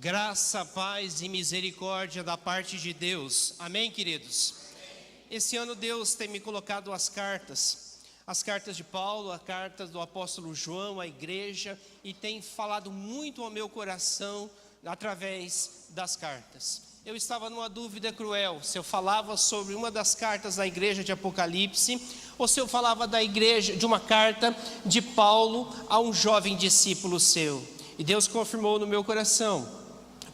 Graça, paz e misericórdia da parte de Deus. Amém, queridos? Esse ano Deus tem me colocado as cartas de Paulo, a carta do apóstolo João, à igreja, e tem falado muito ao meu coração através das cartas. Eu estava numa dúvida cruel, se eu falava sobre uma das cartas da igreja de Apocalipse, ou se eu falava de uma carta de Paulo a um jovem discípulo seu. E Deus confirmou no meu coração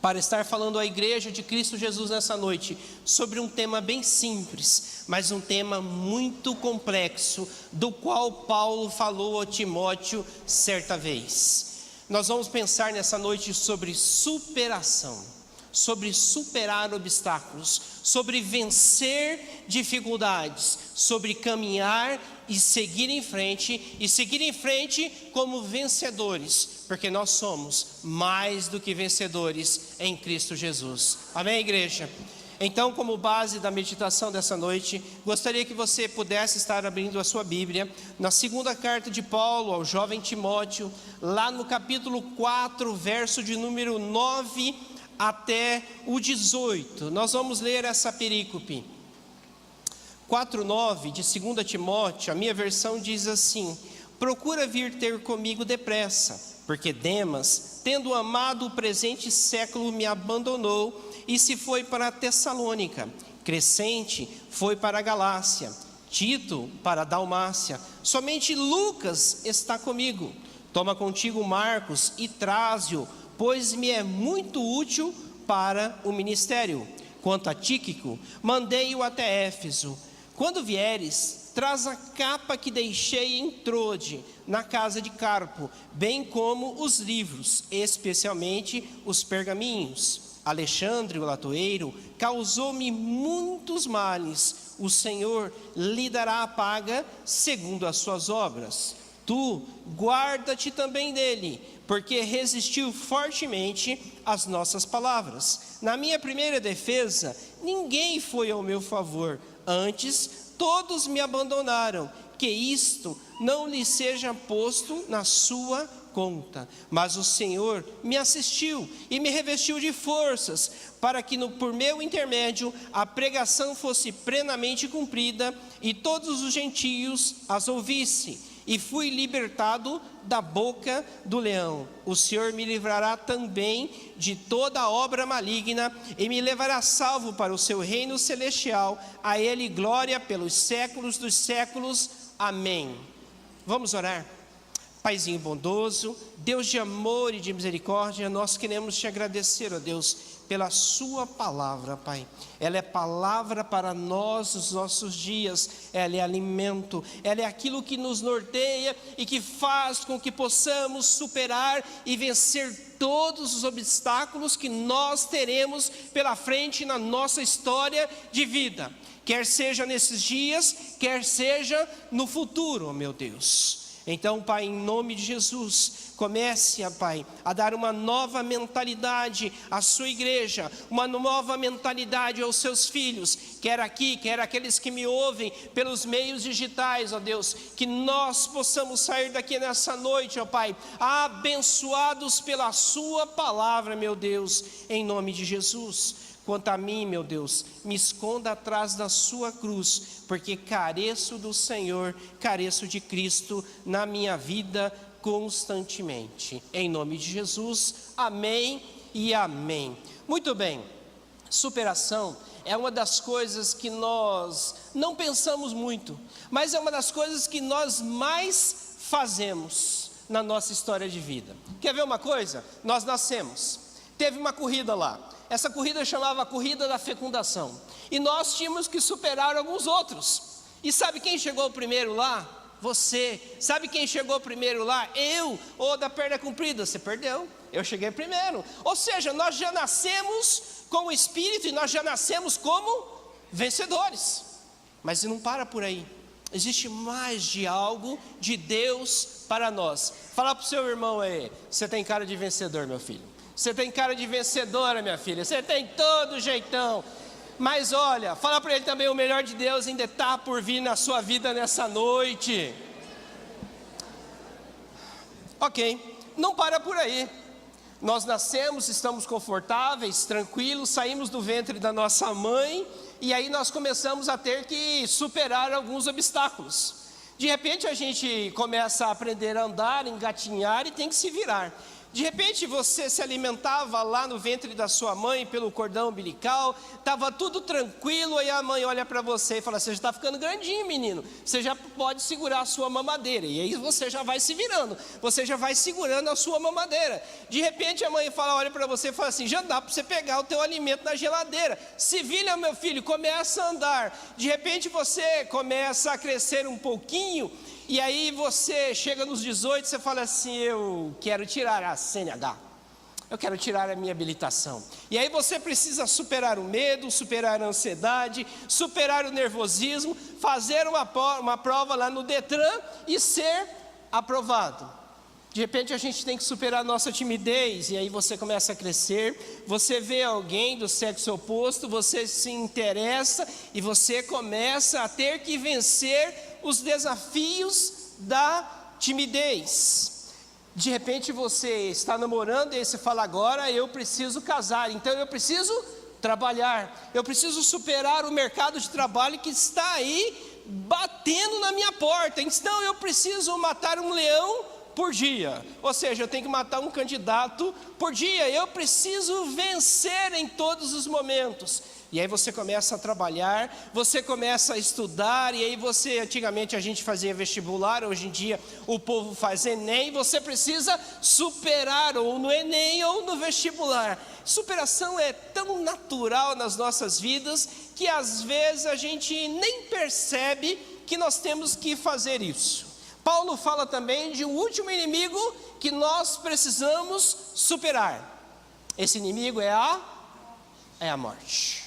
para estar falando à igreja de Cristo Jesus nessa noite sobre um tema bem simples, mas um tema muito complexo, do qual Paulo falou a Timóteo certa vez. Nós vamos pensar nessa noite sobre superação, sobre superar obstáculos, sobre vencer dificuldades, sobre caminhar e seguir em frente como vencedores, porque nós somos mais do que vencedores em Cristo Jesus. Amém, igreja? Então, como base da meditação dessa noite, gostaria que você pudesse estar abrindo a sua Bíblia na segunda carta de Paulo ao jovem Timóteo, lá no capítulo 4, verso de número 9 até o 18. Nós vamos ler essa perícope. 4:9 de 2 Timóteo, a minha versão diz assim: procura vir ter comigo depressa, porque Demas, tendo amado o presente século, me abandonou e se foi para a Tessalônica. Crescente foi para a Galácia, Tito para a Dalmácia. Somente Lucas está comigo. Toma contigo Marcos e traze-o, pois me é muito útil para o ministério. Quanto a Tíquico, mandei-o até Éfeso. Quando vieres, traz a capa que deixei em Trode, na casa de Carpo, bem como os livros, especialmente os pergaminhos. Alexandre, o latoeiro, causou-me muitos males. O Senhor lhe dará a paga segundo as suas obras. Tu, guarda-te também dele, porque resistiu fortemente às nossas palavras. Na minha primeira defesa, ninguém foi ao meu favor. Antes, todos me abandonaram. Que isto não lhe seja posto na sua conta. Mas o Senhor me assistiu e me revestiu de forças, para que por meu intermédio a pregação fosse plenamente cumprida e todos os gentios as ouvissem. E fui libertado da boca do leão. O Senhor me livrará também de toda obra maligna e me levará salvo para o seu reino celestial. A Ele glória pelos séculos dos séculos. Amém. Vamos orar. Paizinho bondoso, Deus de amor e de misericórdia, nós queremos te agradecer, ó Deus, pela sua palavra, Pai. Ela é palavra para nós nos nossos dias, ela é alimento, ela é aquilo que nos norteia e que faz com que possamos superar e vencer todos os obstáculos que nós teremos pela frente na nossa história de vida, quer seja nesses dias, quer seja no futuro, ó meu Deus. Então, Pai, em nome de Jesus, comece, Pai, a dar uma nova mentalidade à sua igreja, uma nova mentalidade aos seus filhos, quer aqui, quer aqueles que me ouvem pelos meios digitais, ó Deus, que nós possamos sair daqui nessa noite, ó Pai, abençoados pela sua palavra, meu Deus, em nome de Jesus. Quanto a mim, meu Deus, me esconda atrás da sua cruz, porque careço do Senhor, careço de Cristo na minha vida constantemente. Em nome de Jesus, amém e amém. Muito bem, superação é uma das coisas que nós não pensamos muito, mas é uma das coisas que nós mais fazemos na nossa história de vida. Quer ver uma coisa? Nós nascemos, teve uma corrida lá. Essa corrida chamava a corrida da fecundação. E nós tínhamos que superar alguns outros. E sabe quem chegou primeiro lá? Você. Sabe quem chegou primeiro lá? Eu. Ou da perna comprida? Você perdeu. Eu cheguei primeiro. Ou seja, nós já nascemos com o Espírito e nós já nascemos como vencedores. Mas não para por aí. Existe mais de algo de Deus para nós. Fala para o seu irmão aí. Você tem cara de vencedor, meu filho. Você tem cara de vencedora, minha filha. Você tem todo jeitão. Mas olha, fala para ele também, o melhor de Deus ainda está por vir na sua vida nessa noite. Ok, não para por aí. Nós nascemos, estamos confortáveis, tranquilos, saímos do ventre da nossa mãe, e aí nós começamos a ter que superar alguns obstáculos. De repente a gente começa a aprender a andar, engatinhar e tem que se virar. De repente você se alimentava lá no ventre da sua mãe pelo cordão umbilical, estava tudo tranquilo, aí a mãe olha para você e fala: você já está ficando grandinho, menino, você já pode segurar a sua mamadeira. E aí você já vai se virando, você já vai segurando a sua mamadeira. De repente a mãe olha para você e fala assim: já dá para você pegar o teu alimento na geladeira, se vira, meu filho, começa a andar. De repente você começa a crescer um pouquinho, e aí você chega nos 18, você fala assim: eu quero tirar a CNH, eu quero tirar a minha habilitação. E aí você precisa superar o medo, superar a ansiedade, superar o nervosismo, fazer uma prova lá no Detran e ser aprovado. De repente a gente tem que superar a nossa timidez, e aí você começa a crescer, você vê alguém do sexo oposto, você se interessa e você começa a ter que vencer os desafios da timidez. De repente você está namorando e aí você fala: agora eu preciso casar, então eu preciso trabalhar, eu preciso superar o mercado de trabalho que está aí batendo na minha porta, então eu preciso matar um leão por dia, ou seja, eu tenho que matar um candidato por dia, eu preciso vencer em todos os momentos. E aí você começa a trabalhar, você começa a estudar, e aí antigamente a gente fazia vestibular, hoje em dia o povo faz Enem, você precisa superar ou no Enem ou no vestibular. Superação é tão natural nas nossas vidas, que às vezes a gente nem percebe que nós temos que fazer isso. Paulo fala também de um último inimigo que nós precisamos superar. Esse inimigo é a morte.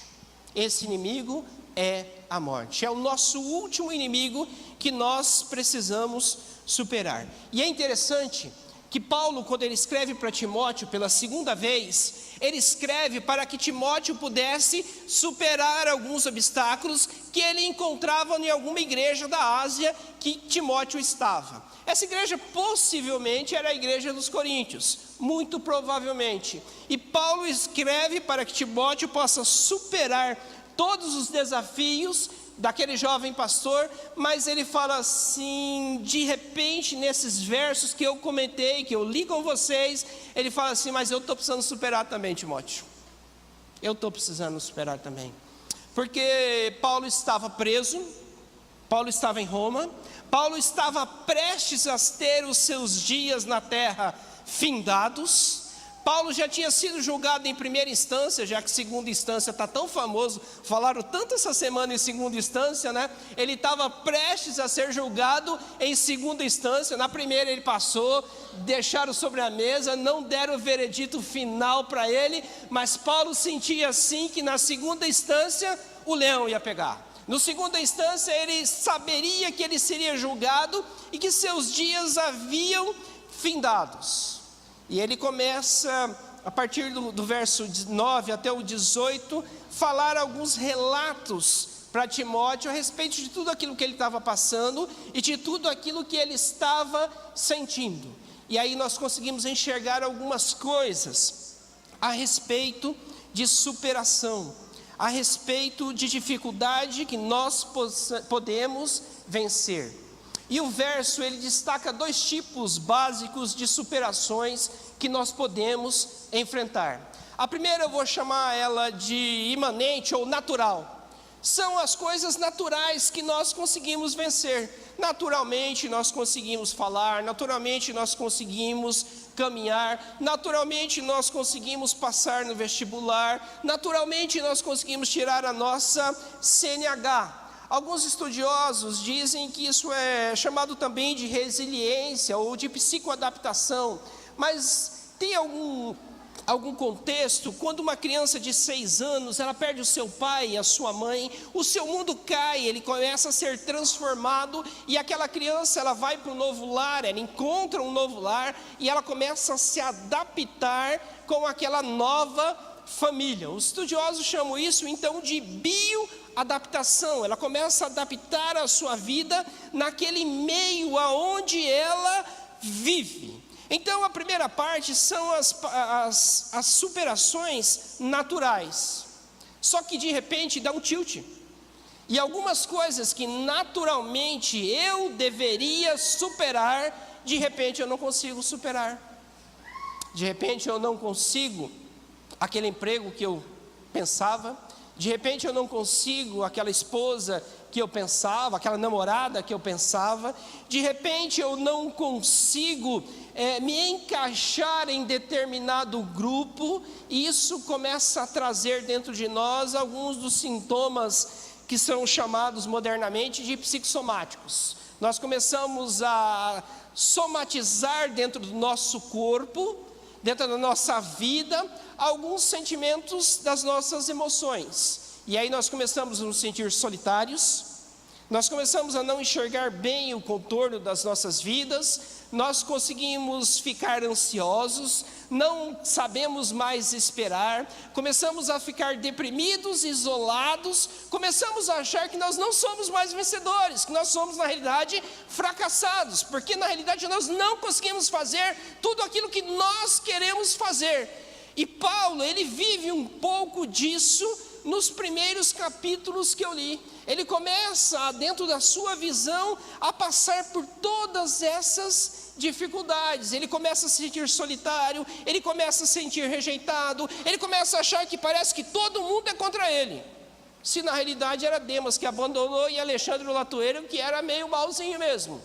Esse inimigo é a morte. É o nosso último inimigo que nós precisamos superar. E é interessante que Paulo, quando ele escreve para Timóteo pela segunda vez, ele escreve para que Timóteo pudesse superar alguns obstáculos que ele encontrava em alguma igreja da Ásia que Timóteo estava. Essa igreja possivelmente era a igreja dos Coríntios, muito provavelmente. E Paulo escreve para que Timóteo possa superar todos os desafios daquele jovem pastor, mas ele fala assim, de repente, nesses versos que eu comentei, que eu li com vocês, ele fala assim: mas eu estou precisando superar também, Timóteo. Eu estou precisando superar também. Porque Paulo estava preso, Paulo estava em Roma, Paulo estava prestes a ter os seus dias na terra findados. Paulo já tinha sido julgado em primeira instância, já que segunda instância está tão famoso, falaram tanto essa semana em segunda instância, né? Ele estava prestes a ser julgado em segunda instância. Na primeira ele passou, deixaram sobre a mesa, não deram o veredito final para ele, mas Paulo sentia assim que na segunda instância o leão ia pegar. No segunda instância ele saberia que ele seria julgado e que seus dias haviam findados. E ele começa, a partir do verso 9 até o 18, falar alguns relatos para Timóteo a respeito de tudo aquilo que ele estava passando e de tudo aquilo que ele estava sentindo. E aí nós conseguimos enxergar algumas coisas a respeito de superação, a respeito de dificuldade que nós podemos vencer. E o verso, ele destaca dois tipos básicos de superações que nós podemos enfrentar. A primeira eu vou chamar ela de imanente ou natural. São as coisas naturais que nós conseguimos vencer. Naturalmente nós conseguimos falar, naturalmente nós conseguimos caminhar, naturalmente nós conseguimos passar no vestibular, naturalmente nós conseguimos tirar a nossa CNH. Alguns estudiosos dizem que isso é chamado também de resiliência ou de psicoadaptação, mas tem algum contexto. Quando uma criança de 6 anos, ela perde o seu pai e a sua mãe, o seu mundo cai, ele começa a ser transformado, e aquela criança, ela vai para um novo lar, ela encontra um novo lar, e ela começa a se adaptar com aquela nova família. Os estudiosos chamam isso então de bioadaptação. Ela começa a adaptar a sua vida naquele meio aonde ela vive. Então a primeira parte são as superações naturais. Só que de repente dá um tilt. E algumas coisas que naturalmente eu deveria superar, de repente eu não consigo superar. De repente eu não consigo aquele emprego que eu pensava. De repente eu não consigo aquela esposa que eu pensava, aquela namorada que eu pensava. De repente eu não consigo me encaixar em determinado grupo. E isso começa a trazer dentro de nós alguns dos sintomas que são chamados modernamente de psicossomáticos. Nós começamos a somatizar dentro do nosso corpo, dentro da nossa vida, alguns sentimentos das nossas emoções. E aí nós começamos a nos sentir solitários, nós começamos a não enxergar bem o contorno das nossas vidas, nós conseguimos ficar ansiosos, não sabemos mais esperar, começamos a ficar deprimidos, isolados, começamos a achar que nós não somos mais vencedores, que nós somos na realidade fracassados, porque na realidade nós não conseguimos fazer tudo aquilo que nós queremos fazer. E Paulo, ele vive um pouco disso nos primeiros capítulos que eu li. Ele começa, dentro da sua visão, a passar por todas essas dificuldades. Ele começa a se sentir solitário, ele começa a se sentir rejeitado, ele começa a achar que parece que todo mundo é contra ele, se na realidade era Demas que abandonou e Alexandre o Latueiro que era meio malzinho mesmo.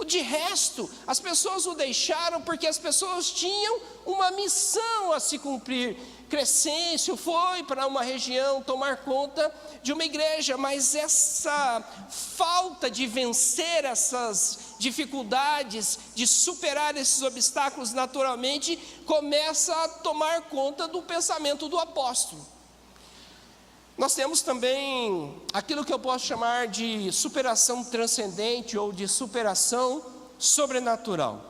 De resto, as pessoas o deixaram porque as pessoas tinham uma missão a se cumprir. Crescêncio foi para uma região tomar conta de uma igreja, mas essa falta de vencer essas dificuldades, de superar esses obstáculos naturalmente, começa a tomar conta do pensamento do apóstolo. Nós temos também aquilo que eu posso chamar de superação transcendente ou de superação sobrenatural.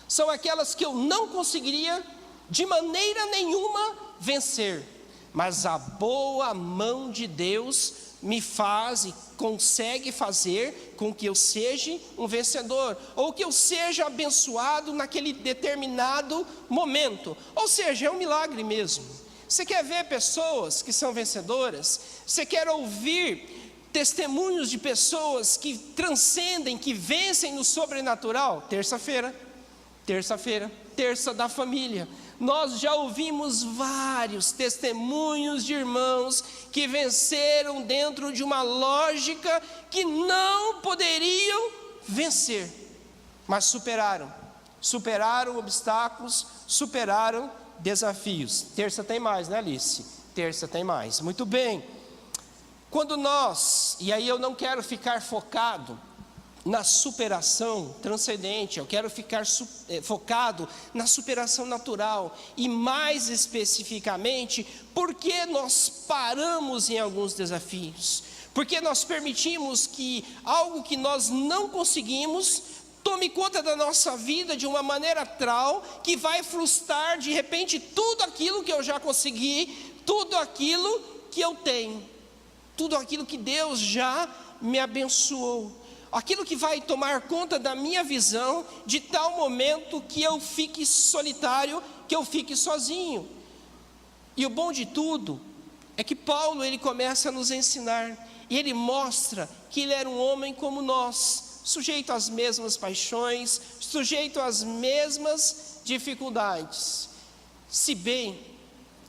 São aquelas que eu não conseguiria de maneira nenhuma vencer, mas a boa mão de Deus me faz e consegue fazer com que eu seja um vencedor, ou que eu seja abençoado naquele determinado momento. Ou seja, é um milagre mesmo. Você quer ver pessoas que são vencedoras? Você quer ouvir testemunhos de pessoas que transcendem, que vencem no sobrenatural? Terça-feira, terça da família. Nós já ouvimos vários testemunhos de irmãos que venceram dentro de uma lógica que não poderiam vencer, mas superaram obstáculos, superaram desafios. Terça tem mais, né, Alice? Terça tem mais. Muito bem. Quando nós, e aí eu não quero ficar focado na superação transcendente, eu quero ficar focado na superação natural, e mais especificamente, porque nós paramos em alguns desafios, porque nós permitimos que algo que nós não conseguimos tome conta da nossa vida de uma maneira tal que vai frustrar de repente tudo aquilo que eu já consegui, tudo aquilo que eu tenho, tudo aquilo que Deus já me abençoou, aquilo que vai tomar conta da minha visão de tal momento que eu fique solitário, que eu fique sozinho. E o bom de tudo é que Paulo, ele começa a nos ensinar, e ele mostra que ele era um homem como nós, sujeito às mesmas paixões, sujeito às mesmas dificuldades. Se bem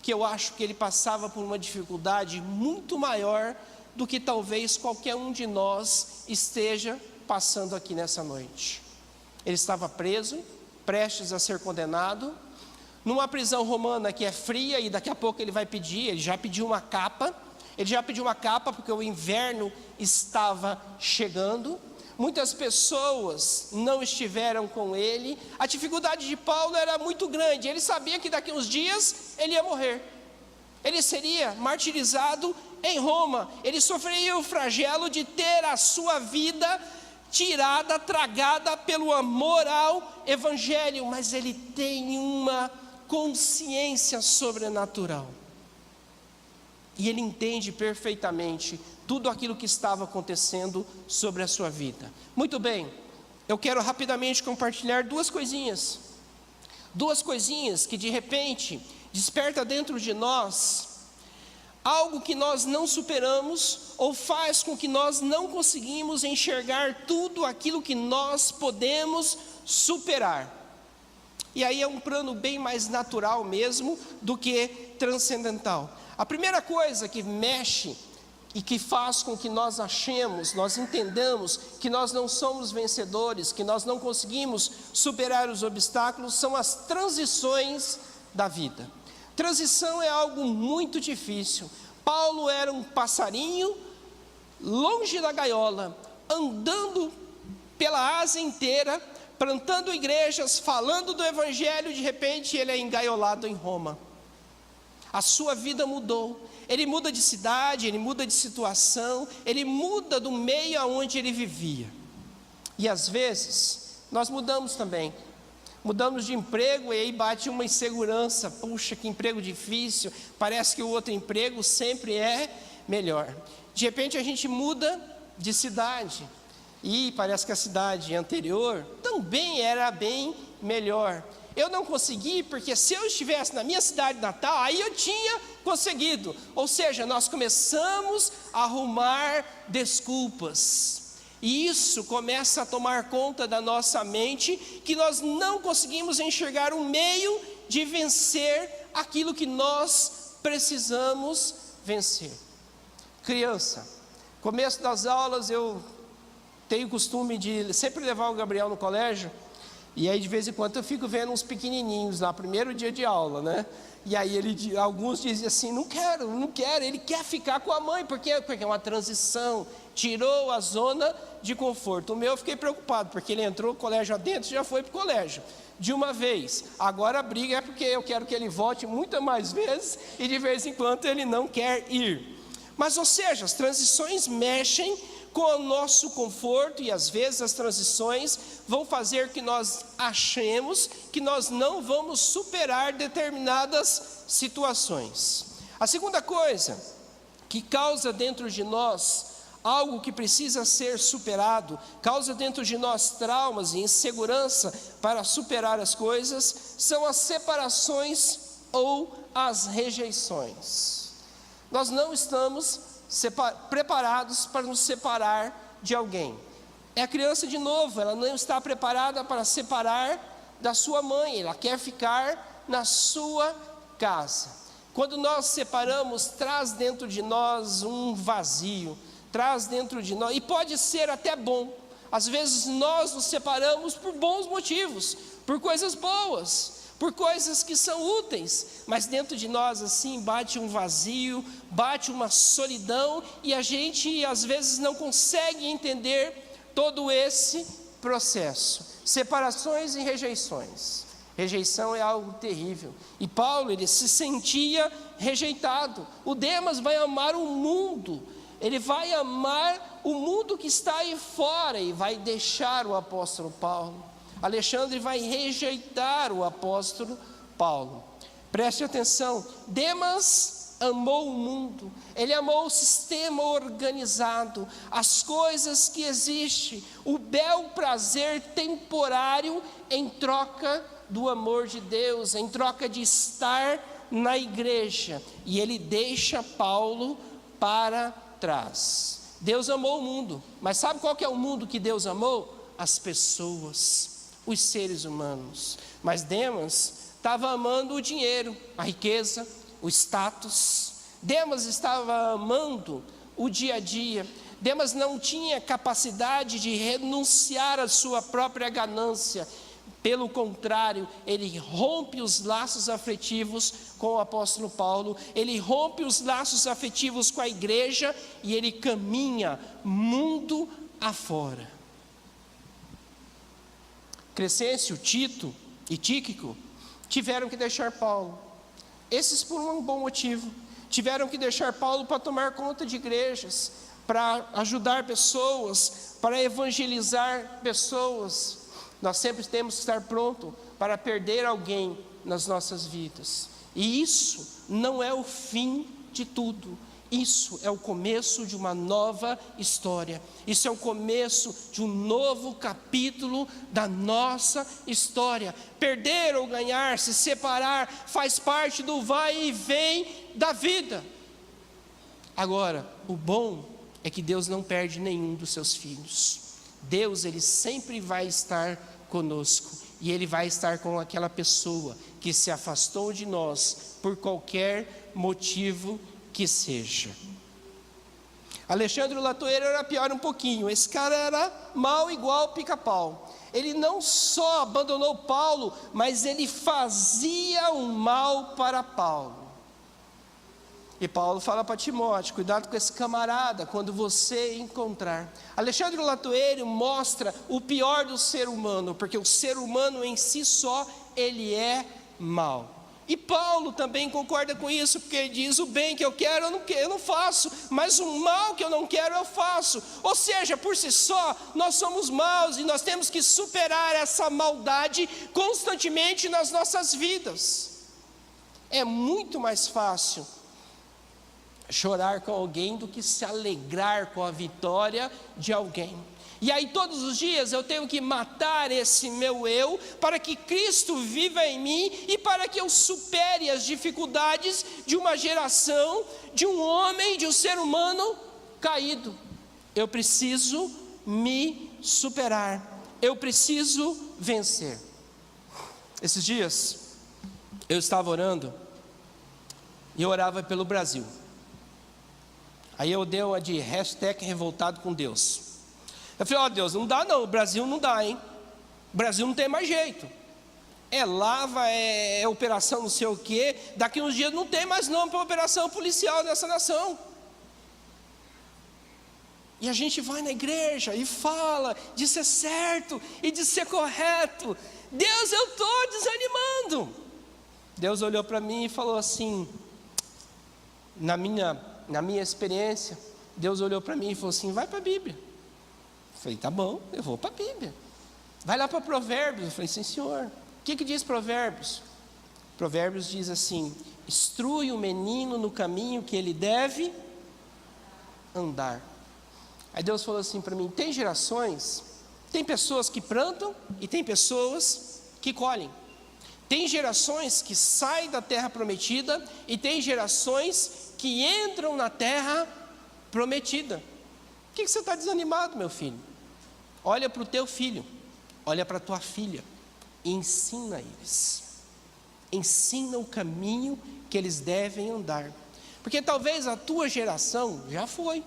que eu acho que ele passava por uma dificuldade muito maior do que talvez qualquer um de nós esteja passando aqui nessa noite. Ele estava preso, prestes a ser condenado, numa prisão romana que é fria, e daqui a pouco ele já pediu uma capa, porque o inverno estava chegando. Muitas pessoas não estiveram com ele. A dificuldade de Paulo era muito grande. Ele sabia que daqui a uns dias ele ia morrer. Ele seria martirizado em Roma. Ele sofreria o flagelo de ter a sua vida tirada, tragada pelo amor ao evangelho. Mas ele tem uma consciência sobrenatural. E ele entende perfeitamente tudo aquilo que estava acontecendo sobre a sua vida. Muito bem, eu quero rapidamente compartilhar duas coisinhas duas coisinhas que de repente desperta dentro de nós algo que nós não superamos, ou faz com que nós não conseguimos enxergar tudo aquilo que nós podemos superar. E aí é um plano bem mais natural mesmo do que transcendental. A primeira coisa que mexe e que faz com que nós achemos, nós entendamos que nós não somos vencedores, que nós não conseguimos superar os obstáculos, são as transições da vida. Transição é algo muito difícil. Paulo era um passarinho longe da gaiola, andando pela Ásia inteira, plantando igrejas, falando do evangelho. De repente ele é engaiolado em Roma. A sua vida mudou. Ele muda de cidade, ele muda de situação, ele muda do meio aonde ele vivia. E às vezes nós mudamos também. Mudamos de emprego e aí bate uma insegurança. Puxa, que emprego difícil. Parece que o outro emprego sempre é melhor. De repente a gente muda de cidade. E parece que a cidade anterior também era bem melhor. Eu não consegui porque se eu estivesse na minha cidade natal, aí eu tinha conseguido. Ou seja, nós começamos a arrumar desculpas. E isso começa a tomar conta da nossa mente, que nós não conseguimos enxergar um meio de vencer aquilo que nós precisamos vencer. Criança, começo das aulas eu tenho o costume de sempre levar o Gabriel no colégio, e aí de vez em quando eu fico vendo uns pequenininhos lá, primeiro dia de aula, né? E aí alguns dizem assim, não quero, ele quer ficar com a mãe, porque é uma transição, tirou a zona de conforto. O meu eu fiquei preocupado, porque ele entrou no colégio adentro e já foi para o colégio, de uma vez. Agora a briga é porque eu quero que ele volte muitas mais vezes, e de vez em quando ele não quer ir. Mas ou seja, as transições mexem com o nosso conforto, e às vezes as transições vão fazer que nós achemos que nós não vamos superar determinadas situações. A segunda coisa que causa dentro de nós algo que precisa ser superado, causa dentro de nós traumas e insegurança para superar as coisas, são as separações ou as rejeições. Nós não estamos preparados para nos separar de alguém. É a criança de novo, ela não está preparada para separar da sua mãe, ela quer ficar na sua casa. Quando nós separamos, traz dentro de nós um vazio, traz dentro de nós, e pode ser até bom. Às vezes nós nos separamos por bons motivos, por coisas boas, por coisas que são úteis, mas dentro de nós assim bate um vazio, bate uma solidão, e a gente às vezes não consegue entender todo esse processo. Separações e rejeições. Rejeição é algo terrível, e Paulo ele se sentia rejeitado. O Demas vai amar o mundo, ele vai amar o mundo que está aí fora, e vai deixar o apóstolo Paulo. Alexandre vai rejeitar o apóstolo Paulo. Preste atenção, Demas amou o mundo, ele amou o sistema organizado, as coisas que existem, o bel prazer temporário em troca do amor de Deus, em troca de estar na igreja, e ele deixa Paulo para trás. Deus amou o mundo, mas sabe qual que é o mundo que Deus amou? As pessoas, os seres humanos. Mas Demas estava amando o dinheiro, a riqueza, o status. Demas estava amando o dia a dia. Demas não tinha capacidade de renunciar à sua própria ganância. Pelo contrário, ele rompe os laços afetivos com o apóstolo Paulo, ele rompe os laços afetivos com a igreja, e ele caminha mundo afora. Crescêncio, Tito e Tíquico tiveram que deixar Paulo. Esses por um bom motivo. Tiveram que deixar Paulo para tomar conta de igrejas, para ajudar pessoas, para evangelizar pessoas. Nós sempre temos que estar pronto para perder alguém nas nossas vidas. E isso não é o fim de tudo. Isso é o começo de uma nova história. Isso é o começo de um novo capítulo da nossa história. Perder ou ganhar, se separar, faz parte do vai e vem da vida. Agora, o bom é que Deus não perde nenhum dos seus filhos. Deus, Ele sempre vai estar conosco. E Ele vai estar com aquela pessoa que se afastou de nós por qualquer motivo que seja. Alexandre Latoeiro era pior um pouquinho. Esse cara era mau igual pica-pau. Ele não só abandonou Paulo, mas ele fazia o mal para Paulo. E Paulo fala para Timóteo: cuidado com esse camarada quando você encontrar. Alexandre Latoeiro mostra o pior do ser humano, porque o ser humano em si só, ele é mau. E Paulo também concorda com isso, porque ele diz: o bem que eu quero eu não faço, mas o mal que eu não quero eu faço. Ou seja, por si só, nós somos maus e nós temos que superar essa maldade constantemente nas nossas vidas. É muito mais fácil chorar com alguém do que se alegrar com a vitória de alguém. E aí todos os dias eu tenho que matar esse meu eu, para que Cristo viva em mim e para que eu supere as dificuldades de uma geração, de um homem, de um ser humano caído. Eu preciso me superar, eu preciso vencer. Esses dias eu estava orando e eu orava pelo Brasil. Aí eu dei uma de #revoltado com Deus. Eu falei: ó Deus, não dá não, o Brasil não dá, hein? O Brasil não tem mais jeito. É lava, é operação não sei o quê. Daqui uns dias não tem mais nome para operação policial nessa nação. E a gente vai na igreja e fala de ser certo e de ser correto. Deus, eu estou desanimando. Deus olhou para mim e falou assim, na minha experiência, Deus olhou para mim e falou assim: vai para a Bíblia. Eu falei: tá bom, eu vou para a Bíblia. Vai lá para Provérbios. Eu falei: sim senhor. O que diz Provérbios? Provérbios diz assim: instrui o menino no caminho que ele deve andar. Aí Deus falou assim para mim: tem gerações, tem pessoas que plantam e tem pessoas que colhem. Tem gerações que saem da terra prometida e tem gerações que entram na terra prometida. Por que você está desanimado, meu filho? Olha para o teu filho, olha para a tua filha e ensina eles. Ensina o caminho que eles devem andar. Porque talvez a tua geração já foi,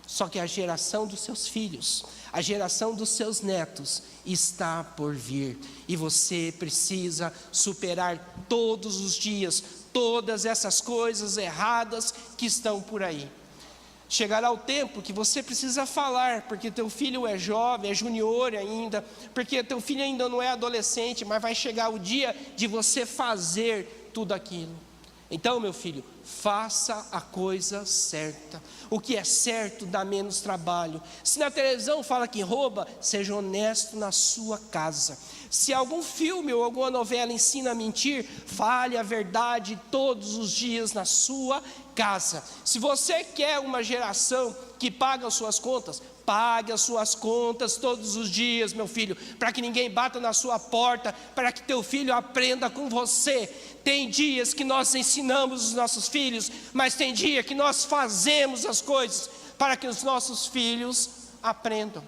só que a geração dos seus filhos, a geração dos seus netos está por vir. E você precisa superar todos os dias todas essas coisas erradas que estão por aí. Chegará o tempo que você precisa falar, porque teu filho é jovem, é junior ainda, porque teu filho ainda não é adolescente, mas vai chegar o dia de você fazer tudo aquilo. Então, meu filho, faça a coisa certa. O que é certo dá menos trabalho. Se na televisão fala que rouba, seja honesto na sua casa. Se algum filme ou alguma novela ensina a mentir, fale a verdade todos os dias na sua casa. Se você quer uma geração que paga as suas contas, pague as suas contas todos os dias, meu filho, para que ninguém bata na sua porta, para que teu filho aprenda com você. Tem dias que nós ensinamos os nossos filhos, mas tem dia que nós fazemos as coisas para que os nossos filhos aprendam.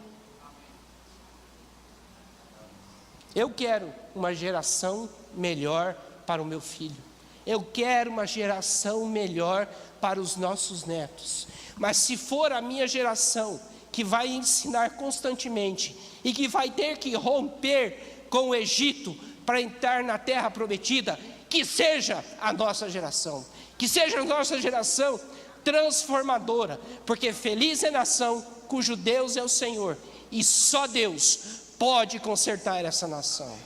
Eu quero uma geração melhor para o meu filho. Eu quero uma geração melhor para os nossos netos. Mas se for a minha geração que vai ensinar constantemente e que vai ter que romper com o Egito para entrar na terra prometida, que seja a nossa geração. Que seja a nossa geração transformadora. Porque feliz é a nação cujo Deus é o Senhor. E só Deus pode consertar essa nação.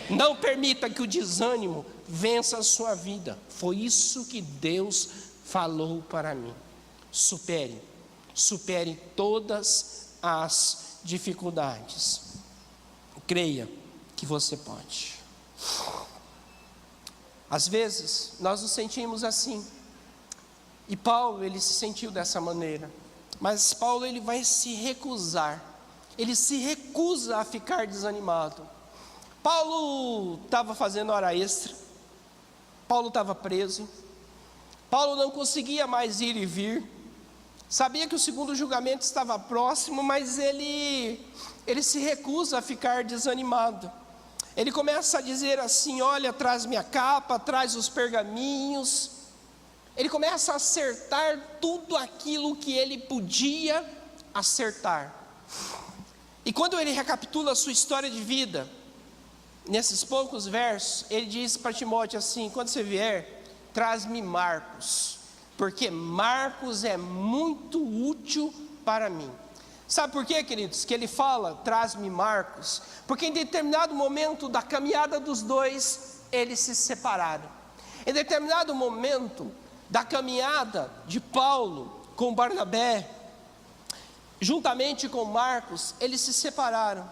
Não permita que o desânimo vença a sua vida. Foi isso que Deus falou para mim. Supere todas as dificuldades. Creia que você pode. Às vezes nós nos sentimos assim. E Paulo, ele se sentiu dessa maneira. Mas Paulo, ele vai se recusar. Ele se recusa a ficar desanimado. Paulo estava fazendo hora extra. Paulo estava preso. Paulo não conseguia mais ir e vir. Sabia que o segundo julgamento estava próximo, mas ele se recusa a ficar desanimado. Ele começa a dizer assim: olha, traz minha capa, traz os pergaminhos. Ele começa a acertar tudo aquilo que ele podia acertar. E quando ele recapitula a sua história de vida, nesses poucos versos, ele diz para Timóteo assim: quando você vier, traz-me Marcos, porque Marcos é muito útil para mim. Sabe por quê, queridos, que ele fala, traz-me Marcos? Porque em determinado momento da caminhada dos dois, eles se separaram. Em determinado momento da caminhada de Paulo com Barnabé, juntamente com Marcos, eles se separaram.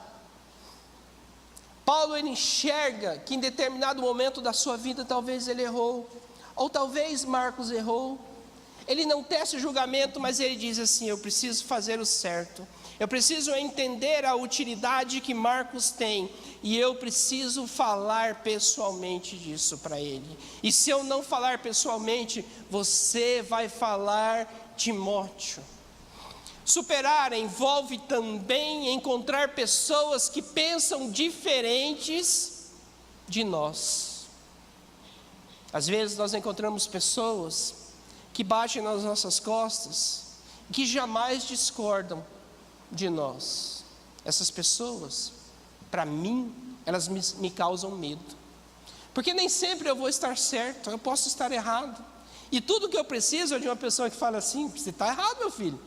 Paulo, ele enxerga que em determinado momento da sua vida, talvez ele errou, ou talvez Marcos errou. Ele não tece julgamento, mas ele diz assim: eu preciso fazer o certo, eu preciso entender a utilidade que Marcos tem, e eu preciso falar pessoalmente disso para ele. E se eu não falar pessoalmente, você vai falar, Timóteo. Superar envolve também encontrar pessoas que pensam diferentes de nós. Às vezes nós encontramos pessoas que batem nas nossas costas, que jamais discordam de nós. Essas pessoas, para mim, elas me causam medo, porque nem sempre eu vou estar certo, eu posso estar errado, e tudo que eu preciso é de uma pessoa que fala assim: você está errado, meu filho.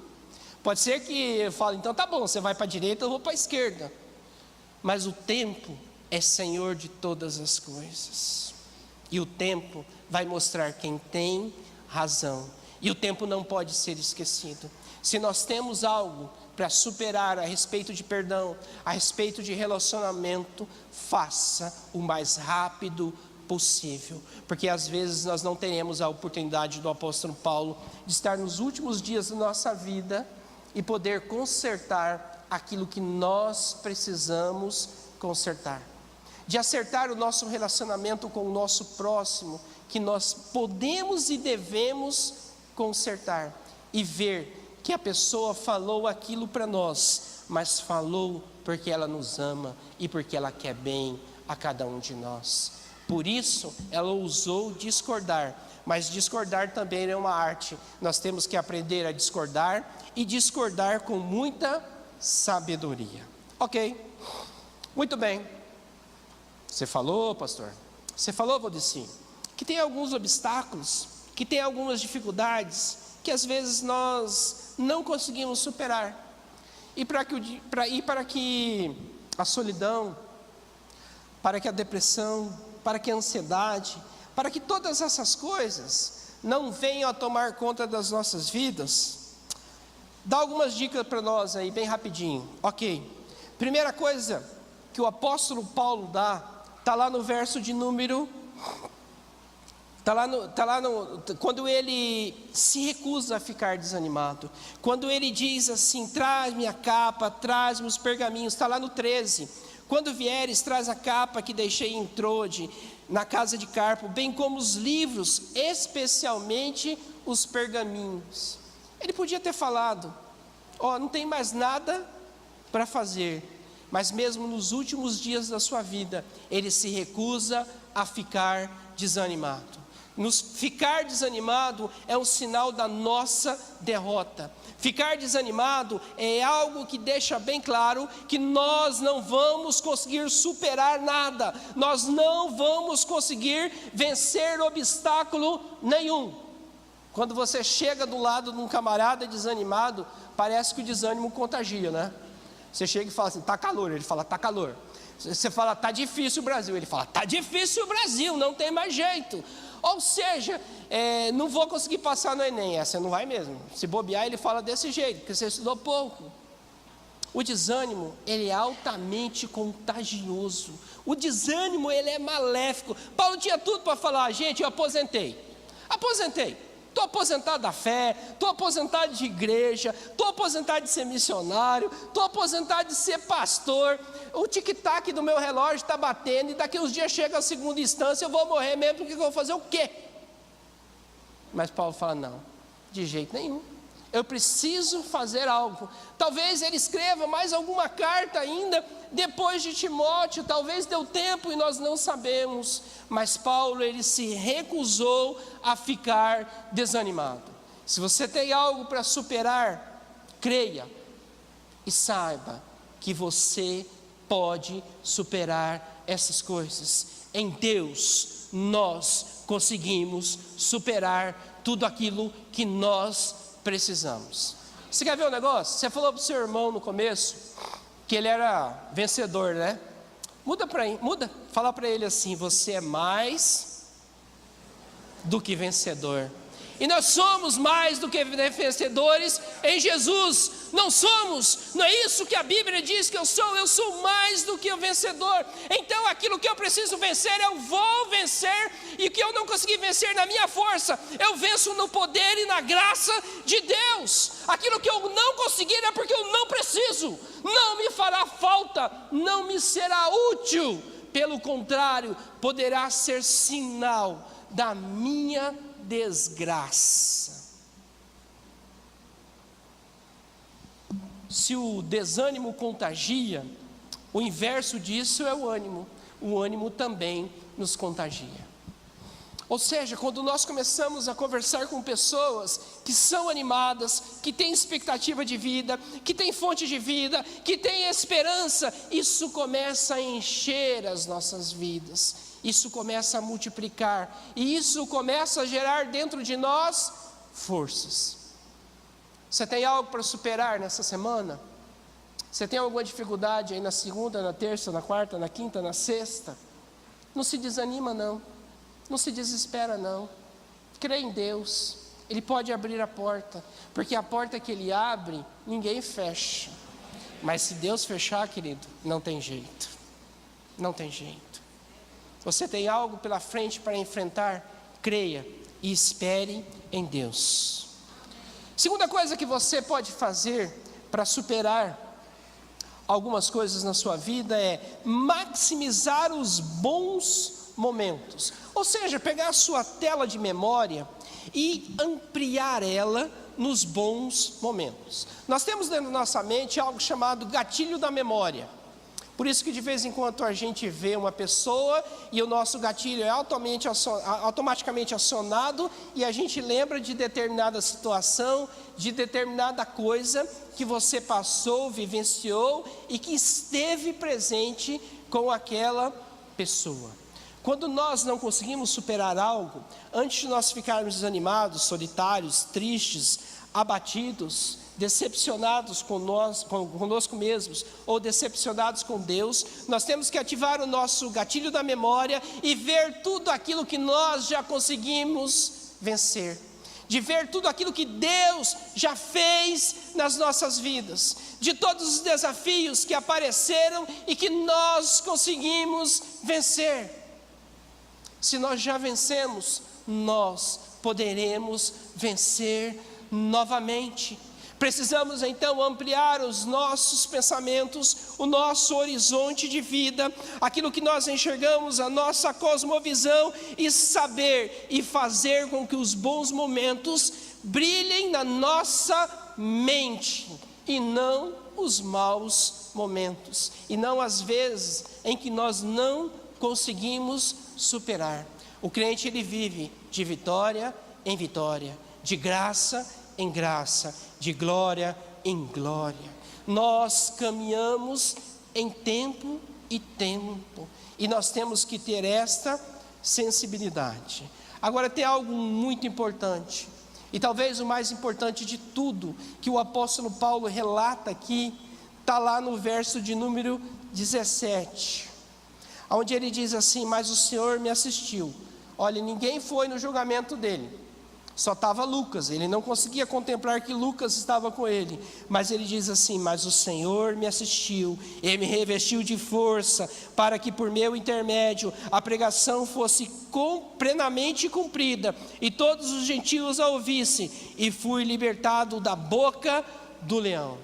Pode ser que eu fale, então tá bom, você vai para a direita, eu vou para a esquerda, mas o tempo é Senhor de todas as coisas, e o tempo vai mostrar quem tem razão, e o tempo não pode ser esquecido. Se nós temos algo para superar a respeito de perdão, a respeito de relacionamento, faça o mais rápido possível, porque às vezes nós não teremos a oportunidade do apóstolo Paulo de estar nos últimos dias da nossa vida e poder consertar aquilo que nós precisamos consertar, de acertar o nosso relacionamento com o nosso próximo, que nós podemos e devemos consertar, e ver que a pessoa falou aquilo para nós, mas falou porque ela nos ama e porque ela quer bem a cada um de nós. Por isso ela ousou discordar, mas discordar também é uma arte. Nós temos que aprender a discordar, e discordar com muita sabedoria. Ok, muito bem. Você falou, pastor, você falou, Valdeci, que tem alguns obstáculos, que tem algumas dificuldades, que às vezes nós não conseguimos superar, e para que a solidão, para que a depressão, para que a ansiedade, para que todas essas coisas não venham a tomar conta das nossas vidas, dá algumas dicas para nós aí, bem rapidinho. Ok, primeira coisa que o apóstolo Paulo dá, está lá no verso de número, quando ele se recusa a ficar desanimado, quando ele diz assim: traz-me a capa, traz-me os pergaminhos, está lá no 13, quando vieres, traz a capa que deixei em Trode, na casa de Carpo, bem como os livros, especialmente os pergaminhos. Ele podia ter falado: não tem mais nada para fazer, mas mesmo nos últimos dias da sua vida, ele se recusa a ficar desanimado. Ficar desanimado é um sinal da nossa derrota. Ficar desanimado é algo que deixa bem claro que nós não vamos conseguir superar nada, nós não vamos conseguir vencer obstáculo nenhum. Quando você chega do lado de um camarada desanimado, parece que o desânimo contagia, né? Você chega e fala assim: tá calor, ele fala: tá calor. Você fala: tá difícil o Brasil, ele fala: tá difícil o Brasil, não tem mais jeito. Ou seja, não vou conseguir passar no Enem. Você não vai mesmo. Se bobear, ele fala desse jeito, porque você estudou pouco. O desânimo, ele é altamente contagioso. O desânimo, ele é maléfico. Paulo tinha tudo para falar: gente, eu aposentei. estou aposentado da fé, estou aposentado de igreja, estou aposentado de ser missionário, estou aposentado de ser pastor, o tic-tac do meu relógio está batendo, e daqui uns dias chega a segunda instância, eu vou morrer mesmo, porque eu vou fazer o quê? Mas Paulo fala, não, de jeito nenhum, eu preciso fazer algo. Talvez ele escreva mais alguma carta ainda, depois de Timóteo, talvez deu tempo e nós não sabemos, mas Paulo, ele se recusou a ficar desanimado. Se você tem algo para superar, creia e saiba que você pode superar essas coisas. Em Deus, nós conseguimos superar tudo aquilo que nós precisamos. Você quer ver um negócio? Você falou para o seu irmão no começo que ele era vencedor, né? Fala para ele assim: você é mais do que vencedor. E nós somos mais do que vencedores em Jesus. Não é isso que a Bíblia diz que eu sou mais do que o vencedor. Então aquilo que eu preciso vencer, eu vou vencer, e o que eu não consegui vencer na minha força, eu venço no poder e na graça de Deus. Aquilo que eu não conseguir é porque eu não preciso, não me fará falta, não me será útil, pelo contrário, poderá ser sinal da minha desgraça. Se o desânimo contagia, o inverso disso é o ânimo também nos contagia. Ou seja, quando nós começamos a conversar com pessoas que são animadas, que têm expectativa de vida, que têm fonte de vida, que têm esperança, isso começa a encher as nossas vidas, isso começa a multiplicar, e isso começa a gerar dentro de nós forças. Você tem algo para superar nessa semana? Você tem alguma dificuldade aí na segunda, na terça, na quarta, na quinta, na sexta? Não se desanima não, não se desespera não, crê em Deus, Ele pode abrir a porta, porque a porta que Ele abre, ninguém fecha, mas se Deus fechar, querido, não tem jeito, não tem jeito. Você tem algo pela frente para enfrentar? Creia e espere em Deus. Segunda coisa que você pode fazer para superar algumas coisas na sua vida é maximizar os bons momentos. Ou seja, pegar a sua tela de memória e ampliar ela nos bons momentos. Nós temos dentro da nossa mente algo chamado gatilho da memória. Por isso que de vez em quando a gente vê uma pessoa e o nosso gatilho é automaticamente acionado, e a gente lembra de determinada situação, de determinada coisa que você passou, vivenciou e que esteve presente com aquela pessoa. Quando nós não conseguimos superar algo, antes de nós ficarmos desanimados, solitários, tristes, abatidos, decepcionados conosco mesmos, ou decepcionados com Deus, nós temos que ativar o nosso gatilho da memória e ver tudo aquilo que nós já conseguimos vencer, de ver tudo aquilo que Deus já fez nas nossas vidas, de todos os desafios que apareceram e que nós conseguimos vencer. Se nós já vencemos, nós poderemos vencer novamente. Precisamos então ampliar os nossos pensamentos, o nosso horizonte de vida, aquilo que nós enxergamos, a nossa cosmovisão, e saber e fazer com que os bons momentos brilhem na nossa mente, e não os maus momentos, e não as vezes em que nós não conseguimos superar. O crente, ele vive de vitória em vitória, de graça em graça, de glória em glória. Nós caminhamos em tempo e tempo, e nós temos que ter esta sensibilidade. Agora tem algo muito importante, e talvez o mais importante de tudo, que o apóstolo Paulo relata aqui, está lá no verso de número 17, onde ele diz assim: mas o Senhor me assistiu. Olha, ninguém foi no julgamento dele, Só estava Lucas, ele não conseguia contemplar que Lucas estava com ele. Mas ele diz assim: mas o Senhor me assistiu e me revestiu de força, para que por meu intermédio a pregação fosse plenamente cumprida, e todos os gentios a ouvissem, e fui libertado da boca do leão.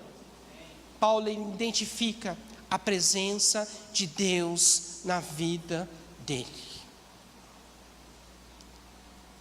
Paulo identifica a presença de Deus na vida dele.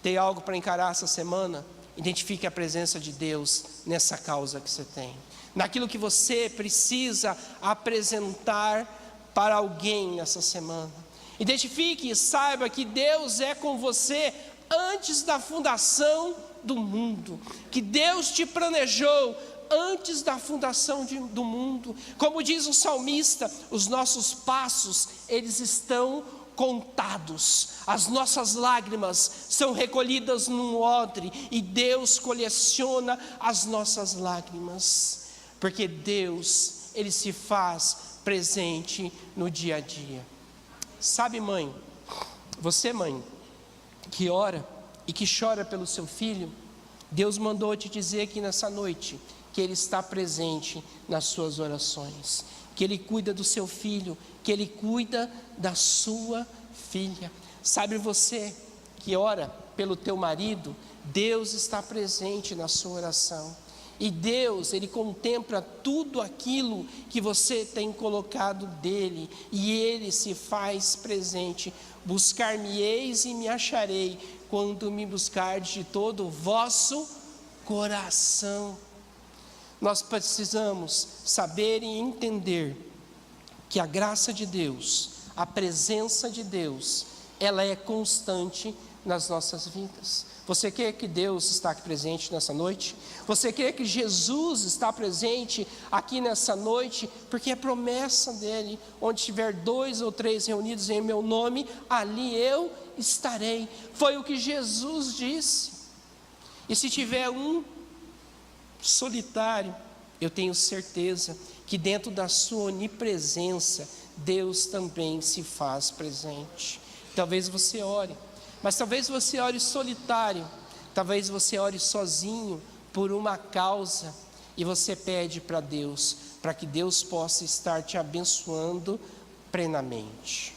Tem algo para encarar essa semana? Identifique a presença de Deus nessa causa que você tem, naquilo que você precisa apresentar para alguém nessa semana. Identifique e saiba que Deus é com você antes da fundação do mundo, que Deus te planejou antes da fundação do mundo. Como diz o salmista, os nossos passos, eles estão contados, as nossas lágrimas são recolhidas num odre, e Deus coleciona as nossas lágrimas, porque Deus, Ele se faz presente no dia a dia. Sabe, mãe, você, mãe, que ora e que chora pelo seu filho, Deus mandou te dizer aqui nessa noite que Ele está presente nas suas orações, que Ele cuida do seu filho, que Ele cuida da sua filha. Sabe, você que ora pelo teu marido, Deus está presente na sua oração, e Deus, Ele contempla tudo aquilo que você tem colocado dele, e Ele se faz presente. Buscar-me-eis e me acharei, quando me buscardes de todo o vosso coração. Nós precisamos saber e entender que a graça de Deus, a presença de Deus, ela é constante nas nossas vidas. Você crê que Deus está aqui presente nessa noite? Você crê que Jesus está presente aqui nessa noite? Porque é promessa dele: onde tiver 2 ou 3 reunidos em meu nome, ali eu estarei. Foi o que Jesus disse. E se tiver um solitário, eu tenho certeza que dentro da sua onipresença, Deus também se faz presente. Talvez você ore, mas talvez você ore solitário, talvez você ore sozinho por uma causa, e você pede para Deus, para que Deus possa estar te abençoando plenamente.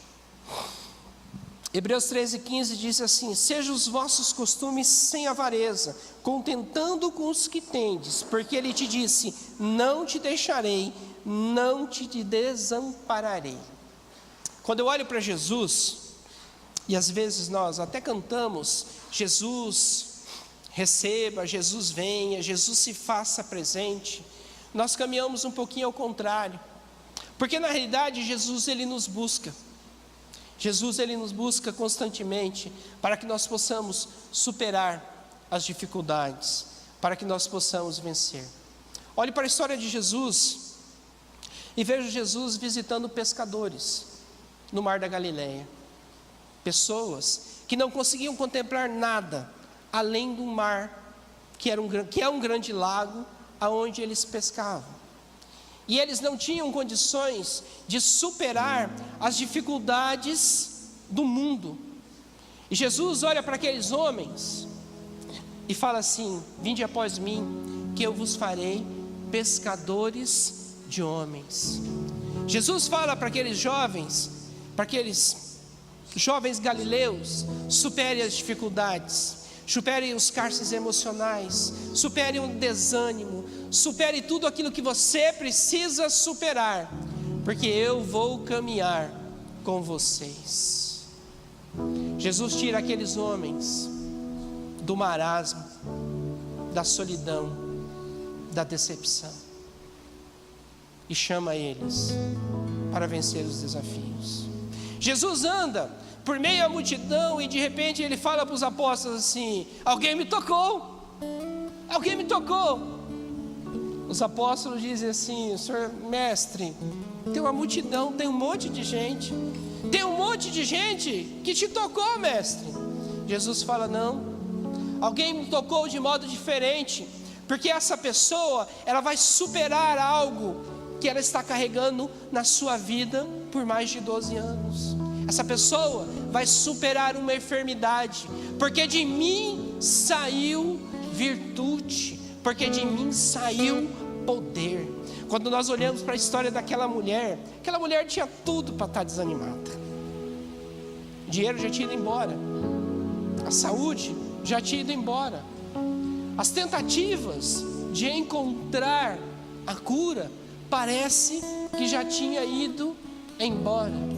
Hebreus 13:15 diz assim: sejam os vossos costumes sem avareza, contentando com os que tendes, porque Ele te disse: não te deixarei, não te desampararei. Quando eu olho para Jesus, e às vezes nós até cantamos: Jesus receba, Jesus venha, Jesus se faça presente, nós caminhamos um pouquinho ao contrário, porque na realidade Jesus, Ele nos busca. Jesus, Ele nos busca constantemente, para que nós possamos superar as dificuldades, para que nós possamos vencer. Olhe para a história de Jesus, e veja Jesus visitando pescadores no mar da Galileia. Pessoas que não conseguiam contemplar nada além do mar, que é um grande lago, aonde eles pescavam. E eles não tinham condições de superar as dificuldades do mundo. E Jesus olha para aqueles homens e fala assim: vinde após mim, que eu vos farei pescadores de homens. Jesus fala para aqueles jovens galileus: supere as dificuldades, supere os cárceres emocionais, supere o desânimo, supere tudo aquilo que você precisa superar, porque eu vou caminhar com vocês. Jesus tira aqueles homens do marasmo, da solidão, da decepção, e chama eles para vencer os desafios. Jesus anda por meio à multidão, e de repente Ele fala para os apóstolos assim: alguém me tocou, alguém me tocou. Os apóstolos dizem assim: Senhor, mestre, tem uma multidão, tem um monte de gente, tem um monte de gente que te tocou, mestre. Jesus fala: não, alguém me tocou de modo diferente, porque essa pessoa, ela vai superar algo que ela está carregando na sua vida por mais de 12 anos. essa pessoa vai superar uma enfermidade, porque de mim saiu virtude, porque de mim saiu poder. Quando nós olhamos para a história daquela mulher, aquela mulher tinha tudo para estar desanimada. O dinheiro já tinha ido embora, a saúde já tinha ido embora, as tentativas de encontrar a cura parece que já tinha ido embora.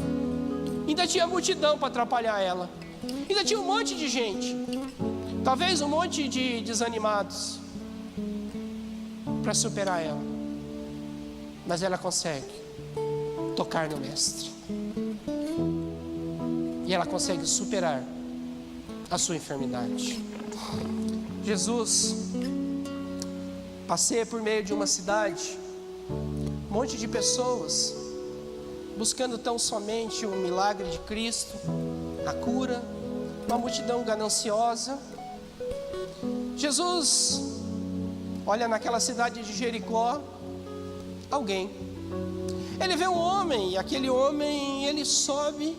Ainda tinha multidão para atrapalhar ela, ainda tinha um monte de gente, talvez um monte de desanimados para superar ela, mas ela consegue tocar no Mestre, e ela consegue superar a sua enfermidade. Jesus passeia por meio de uma cidade, um monte de pessoas buscando tão somente o milagre de Cristo, a cura, uma multidão gananciosa. Jesus olha naquela cidade de Jericó, alguém, ele vê um homem, e aquele homem, ele sobe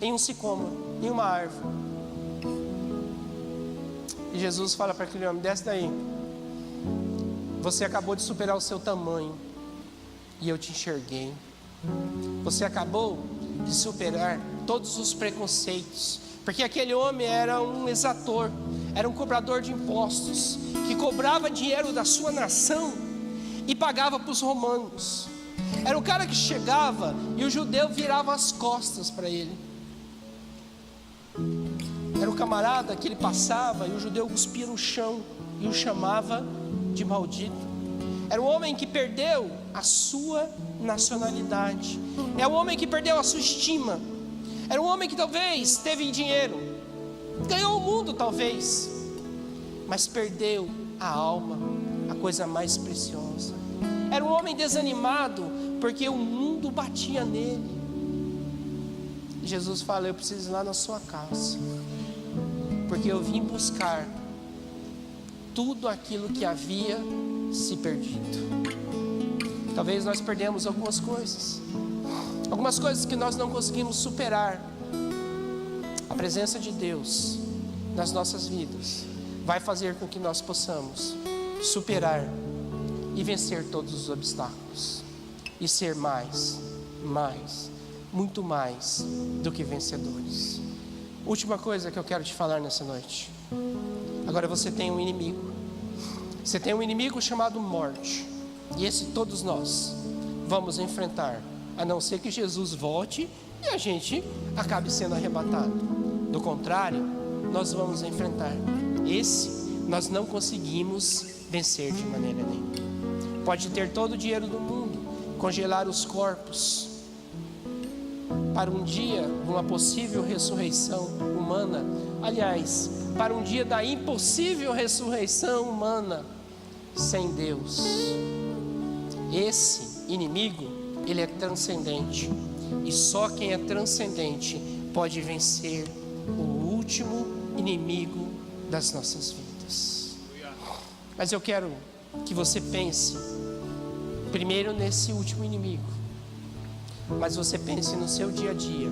em um sicômoro, em uma árvore, e Jesus fala para aquele homem: desce daí, você acabou de superar o seu tamanho, e eu te enxerguei. Você acabou de superar todos os preconceitos, porque aquele homem era um exator, era um cobrador de impostos, que cobrava dinheiro da sua nação e pagava para os romanos. Era um cara que chegava e o judeu virava as costas para ele. Era um camarada que ele passava e o judeu cuspia no chão e o chamava de maldito. Era um homem que perdeu a sua nacionalidade, é um homem que perdeu a sua estima, era um homem que talvez teve dinheiro, ganhou o mundo talvez, mas perdeu a alma, a coisa mais preciosa. Era um homem desanimado porque o mundo batia nele. E Jesus fala: eu preciso ir lá na sua casa, porque eu vim buscar tudo aquilo que havia se perdido. Talvez nós perdemos algumas coisas que nós não conseguimos superar. A presença de Deus nas nossas vidas vai fazer com que nós possamos superar e vencer todos os obstáculos, e ser muito mais do que vencedores. Última coisa que eu quero te falar nessa noite. Agora você tem um inimigo. Você tem um inimigo chamado morte, e esse todos nós vamos enfrentar, a não ser que Jesus volte e a gente acabe sendo arrebatado. Do contrário, nós vamos enfrentar. Esse nós não conseguimos vencer de maneira nenhuma. Pode ter todo o dinheiro do mundo, congelar os corpos para um dia de uma possível ressurreição humana, aliás, para um dia da impossível ressurreição humana sem Deus. Esse inimigo, ele é transcendente, e só quem é transcendente pode vencer o último inimigo das nossas vidas. Mas eu quero que você pense primeiro nesse último inimigo, mas você pense no seu dia a dia,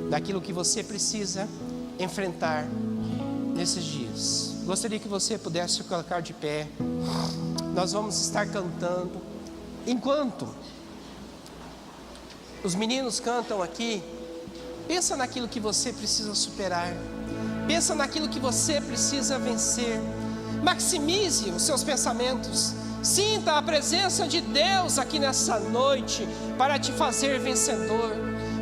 naquilo que você precisa enfrentar nesses dias. Gostaria que você pudesse se colocar de pé. Nós vamos estar cantando. Enquanto os meninos cantam aqui, pensa naquilo que você precisa superar, pensa naquilo que você precisa vencer. Maximize os seus pensamentos, sinta a presença de Deus aqui nessa noite para te fazer vencedor,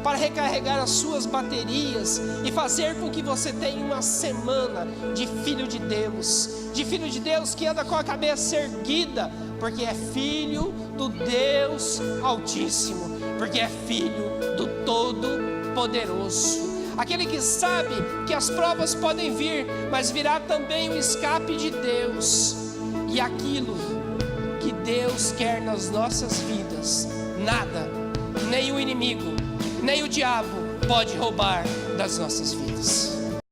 para recarregar as suas baterias e fazer com que você tenha uma semana de filho de Deus que anda com a cabeça erguida, porque é filho do Deus Altíssimo, porque é filho do Todo-Poderoso, aquele que sabe que as provas podem vir, mas virá também o escape de Deus, e aquilo que Deus quer nas nossas vidas, nada, nem o inimigo, nem o diabo pode roubar das nossas vidas.